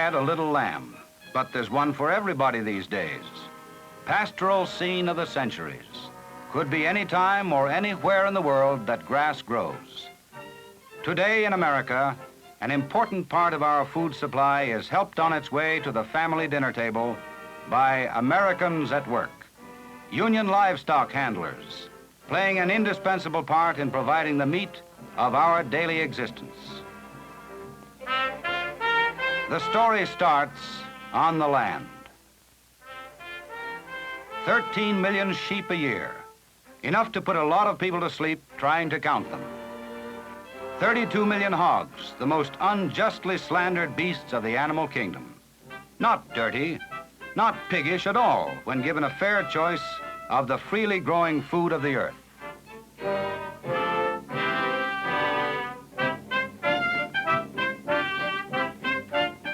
had a little lamb, but there's one for everybody these days. Pastoral scene of the centuries. Could be any time or anywhere in the world that grass grows. Today in America, an important part of our food supply is helped on its way to the family dinner table by Americans at work. Union livestock handlers, playing an indispensable part in providing the meat of our daily existence. The story starts on the land. 13 million sheep a year, enough to put a lot of people to sleep trying to count them. 32 million hogs, the most unjustly slandered beasts of the animal kingdom. Not dirty, not piggish at all when given a fair choice of the freely growing food of the earth.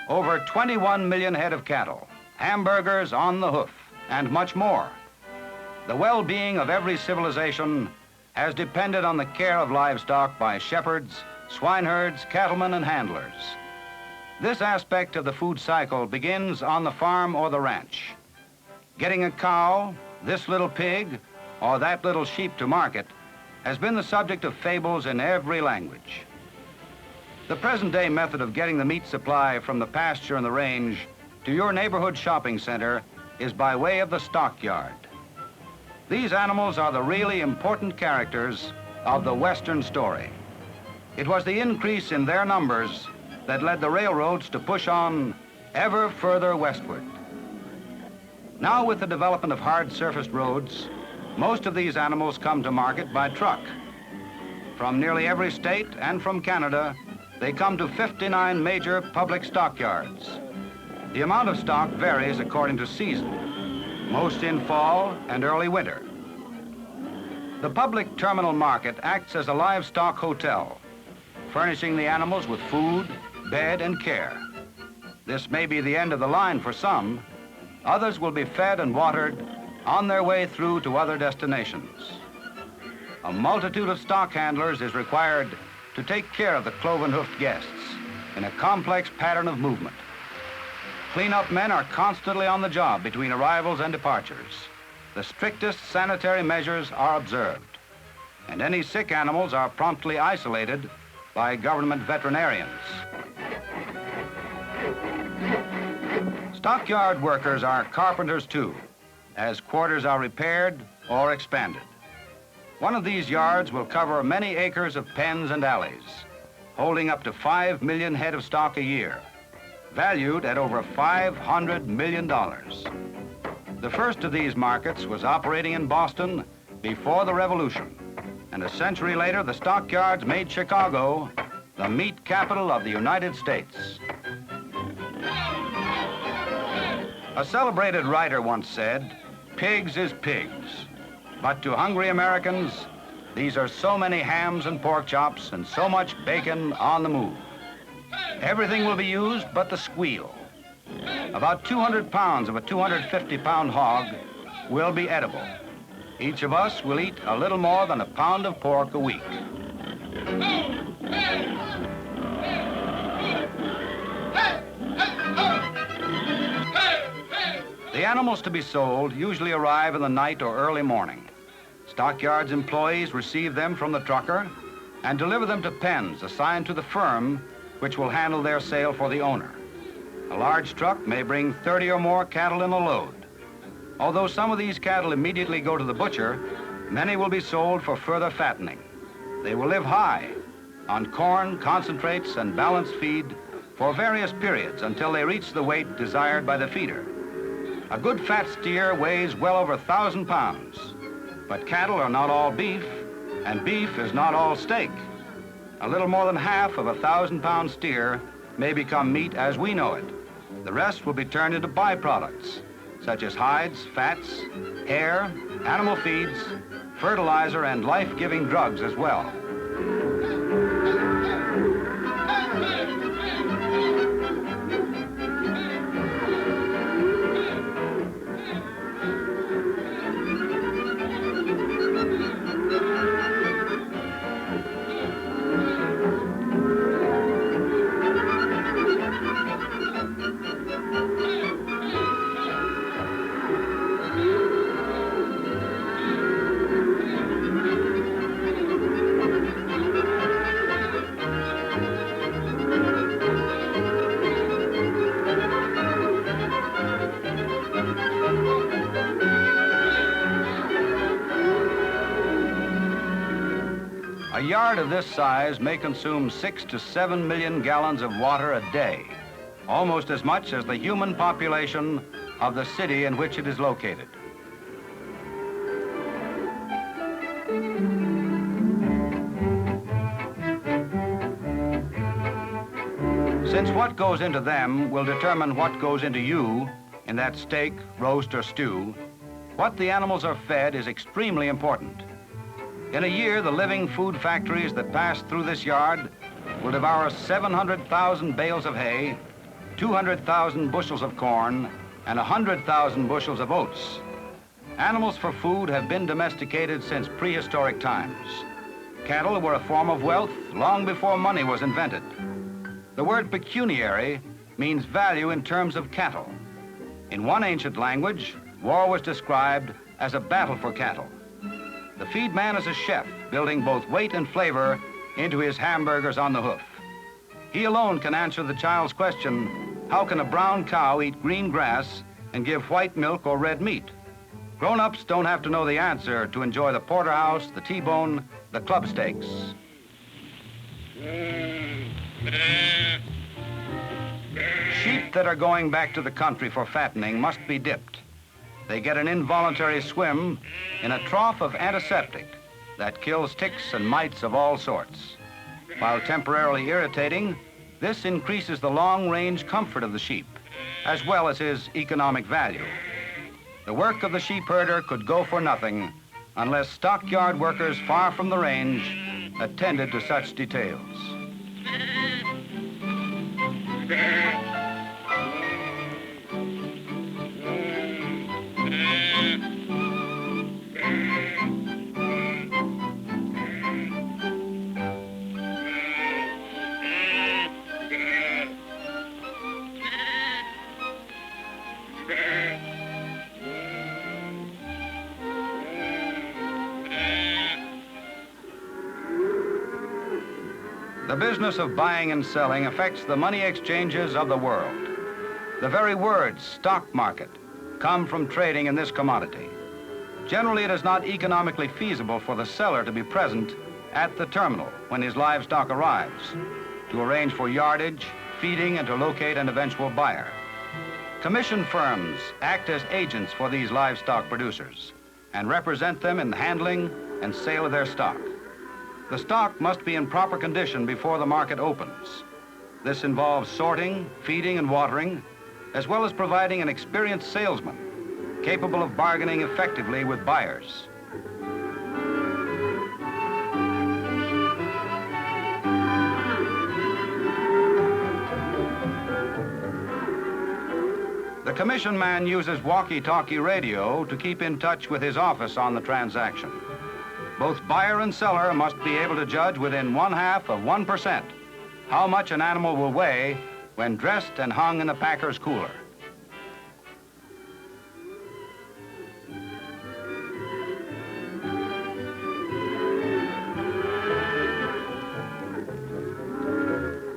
Over 21 million head of cattle, hamburgers on the hoof, and much more. The well-being of every civilization has depended on the care of livestock by shepherds, swineherds, cattlemen, and handlers. This aspect of the food cycle begins on the farm or the ranch. Getting a cow, this little pig, or that little sheep to market has been the subject of fables in every language. The present-day method of getting the meat supply from the pasture and the range to your neighborhood shopping center is by way of the stockyard. These animals are the really important characters of the Western story. It was the increase in their numbers that led the railroads to push on ever further westward. Now, with the development of hard-surfaced roads, most of these animals come to market by truck. From nearly every state and from Canada, they come to 59 major public stockyards. The amount of stock varies according to season, most in fall and early winter. The public terminal market acts as a livestock hotel, furnishing the animals with food, bed, and care. This may be the end of the line for some. Others will be fed and watered on their way through to other destinations. A multitude of stock handlers is required to take care of the cloven-hoofed guests in a complex pattern of movement. Cleanup men are constantly on the job between arrivals and departures. The strictest sanitary measures are observed, and any sick animals are promptly isolated by government veterinarians. Stockyard workers are carpenters too, as quarters are repaired or expanded. One of these yards will cover many acres of pens and alleys, holding up to 5 million head of stock a year, valued at over $500 million. The first of these markets was operating in Boston before the Revolution, and a century later, the stockyards made Chicago the meat capital of the United States. A celebrated writer once said, "Pigs is pigs." But to hungry Americans, these are so many hams and pork chops and so much bacon on the move. Everything will be used but the squeal. About 200 pounds of a 250-pound hog will be edible. Each of us will eat a little more than a pound of pork a week. The animals to be sold usually arrive in the night or early morning. Stockyards employees receive them from the trucker and deliver them to pens assigned to the firm which will handle their sale for the owner. A large truck may bring 30 or more cattle in a load. Although some of these cattle immediately go to the butcher, many will be sold for further fattening. They will live high on corn, concentrates, and balanced feed for various periods until they reach the weight desired by the feeder. A good fat steer weighs well over 1,000 pounds, but cattle are not all beef, and beef is not all steak. A little more than half of a 1,000-pound steer may become meat as we know it. The rest will be turned into byproducts, such as hides, fats, hair, animal feeds, fertilizer, and life-giving drugs as well. A yard of this size may consume 6 to 7 million gallons of water a day, almost as much as the human population of the city in which it is located. Since what goes into them will determine what goes into you in that steak, roast, or stew, what the animals are fed is extremely important. In a year, the living food factories that pass through this yard will devour 700,000 bales of hay, 200,000 bushels of corn, and 100,000 bushels of oats. Animals for food have been domesticated since prehistoric times. Cattle were a form of wealth long before money was invented. The word pecuniary means value in terms of cattle. In one ancient language, war was described as a battle for cattle. The feed man is a chef, building both weight and flavor into his hamburgers on the hoof. He alone can answer the child's question, how can a brown cow eat green grass and give white milk or red meat? Grown-ups don't have to know the answer to enjoy the porterhouse, the T-bone, the club steaks. Sheep that are going back to the country for fattening must be dipped. They get an involuntary swim in a trough of antiseptic that kills ticks and mites of all sorts. While temporarily irritating, this increases the long-range comfort of the sheep, as well as his economic value. The work of the sheep herder could go for nothing unless stockyard workers far from the range attended to such details. The business of buying and selling affects the money exchanges of the world. The very words stock market come from trading in this commodity. Generally, it is not economically feasible for the seller to be present at the terminal when his livestock arrives, to arrange for yardage, feeding, and to locate an eventual buyer. Commission firms act as agents for these livestock producers and represent them in the handling and sale of their stock. The stock must be in proper condition before the market opens. This involves sorting, feeding, and watering, as well as providing an experienced salesman capable of bargaining effectively with buyers. The commission man uses walkie-talkie radio to keep in touch with his office on the transaction. Both buyer and seller must be able to judge within 0.5% how much an animal will weigh when dressed and hung in the packer's cooler.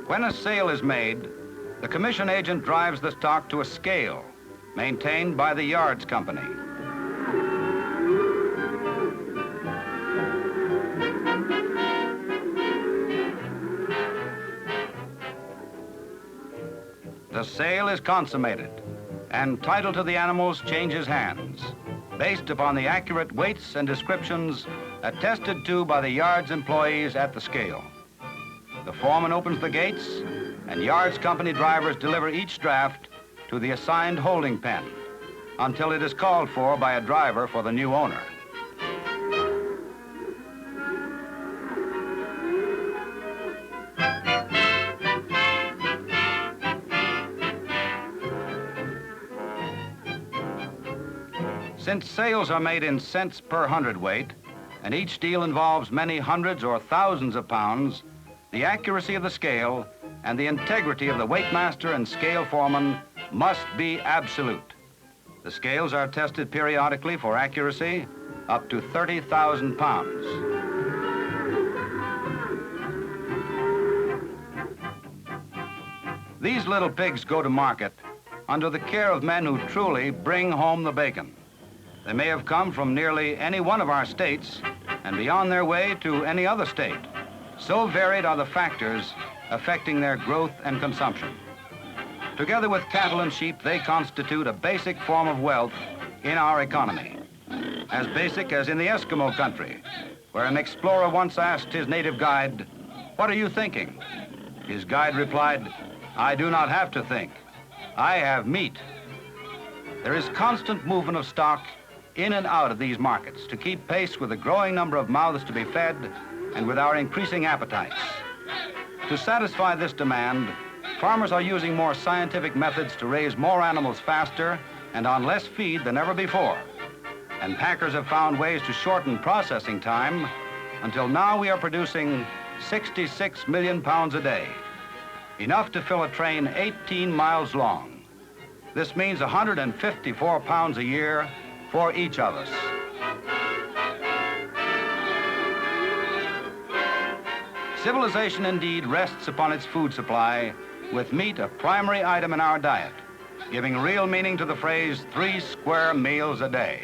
When a sale is made, the commission agent drives the stock to a scale maintained by the yards company. The sale is consummated, and title to the animals changes hands, based upon the accurate weights and descriptions attested to by the yard's employees at the scale. The foreman opens the gates, and yards company drivers deliver each draft to the assigned holding pen until it is called for by a driver for the new owner. Since sales are made in cents per hundredweight, and each deal involves many hundreds or thousands of pounds, the accuracy of the scale and the integrity of the weightmaster and scale foreman must be absolute. The scales are tested periodically for accuracy up to 30,000 pounds. These little pigs go to market under the care of men who truly bring home the bacon. They may have come from nearly any one of our states and be on their way to any other state. So varied are the factors affecting their growth and consumption. Together with cattle and sheep, they constitute a basic form of wealth in our economy. As basic as in the Eskimo country, where an explorer once asked his native guide, "What are you thinking?" His guide replied, "I do not have to think. I have meat." There is constant movement of stock in and out of these markets to keep pace with the growing number of mouths to be fed and with our increasing appetites. To satisfy this demand, farmers are using more scientific methods to raise more animals faster and on less feed than ever before. And packers have found ways to shorten processing time until now we are producing 66 million pounds a day, enough to fill a train 18 miles long. This means 154 pounds a year for each of us. Civilization indeed rests upon its food supply, with meat a primary item in our diet, giving real meaning to the phrase 3 square meals a day.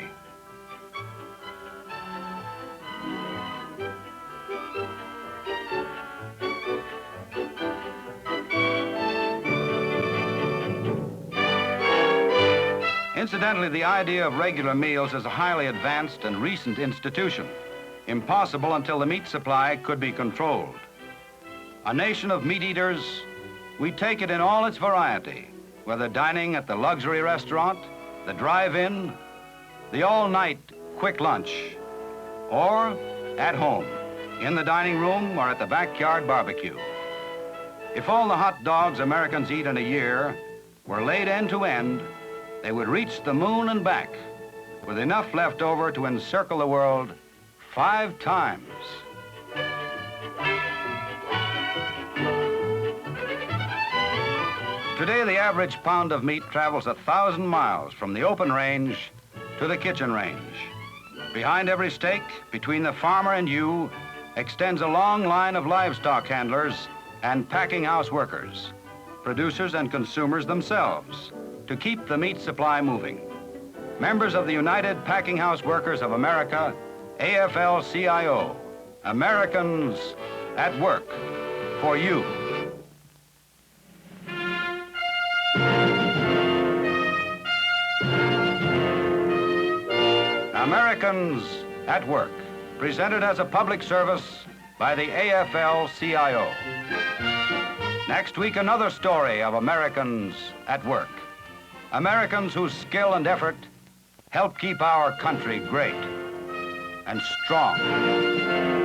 Incidentally, the idea of regular meals is a highly advanced and recent institution, impossible until the meat supply could be controlled. A nation of meat eaters, we take it in all its variety, whether dining at the luxury restaurant, the drive-in, the all-night quick lunch, or at home, in the dining room or at the backyard barbecue. If all the hot dogs Americans eat in a year were laid end to end, they would reach the moon and back, with enough left over to encircle the world 5 times. Today, the average pound of meat travels 1,000 miles from the open range to the kitchen range. Behind every steak, between the farmer and you, extends a long line of livestock handlers and packing house workers, producers and consumers themselves, to keep the meat supply moving. Members of the United Packing House Workers of America, Afl-Cio, Americans at work for you. Americans at Work, presented as a public service by the Afl-Cio. Next week, another story of Americans at work. Americans whose skill and effort help keep our country great and strong.